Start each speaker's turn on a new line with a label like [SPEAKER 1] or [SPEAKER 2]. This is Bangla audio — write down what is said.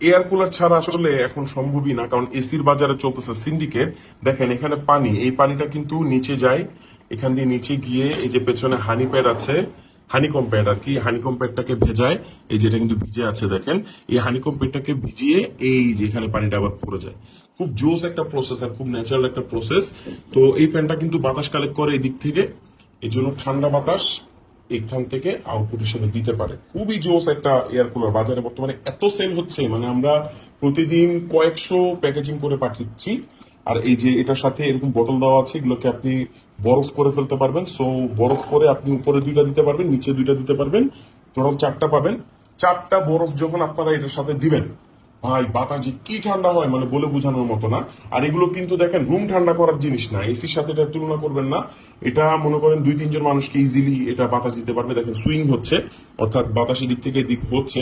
[SPEAKER 1] এয়ার কুলার ছাড়া আসলে এখন সম্ভবই না, কারণ এসির বাজারে চলতেছে সিন্ডিকেট। দেখেন এখানে পানি, এই পানিটা কিন্তু নিচে যায়, এখান দিয়ে নিচে গিয়ে এই যে পেছনে হানি প্যাড আছে, হানিকম প্যাড আর কি, হানিকম প্যাডটাকে ভেজায়। এই যেটা কিন্তু ভিজে আছে দেখেন, এই হানিকম প্যাডটাকে ভিজিয়ে এই যে এখানে পানিটা আবার পড়ে যায়। খুব জোস একটা প্রসেস আর খুব ন্যাচারাল একটা প্রসেস। তো এই ফ্যানটা কিন্তু বাতাস কালেক্ট করে এই দিক থেকে, এই জন্য ঠান্ডা বাতাস এখান থেকে আউটপুট হিসেবে দিতে পারে। খুবই জোস একটা এয়ার কুলার, বাজারে বর্তমানে এত সেল হচ্ছে, মানে আমরা প্রতিদিন কয়েকশো প্যাকেজিং করে পাঠাচ্ছি। আর এই যে এটার সাথে এরকম বোতল দেওয়া আছে, এগুলোকে আপনি বরফ করে ফেলতে পারবেন। সো বরফ করে আপনি উপরে দুইটা দিতে পারবেন, নিচে দুইটা দিতে পারবেন, টোটাল চারটা পাবেন। চারটা বরফ যখন আপনারা এটার সাথে দিবেন, ভাই বাতাস যে কি ঠান্ডা হয় মানে বলে বোঝানোর মতো না। আর এগুলো কিন্তু দেখেন রুম ঠান্ডা করার জিনিস না, এসির সাথে এটা তুলনা করবেন না। এটা মনে করেন 2-3 জন মানুষকে ইজিলি এটা বাতাস দিতে পারবে। দেখেন সুইং হচ্ছে, অর্থাৎ বাতাসের দিক থেকে দিক হচ্ছে।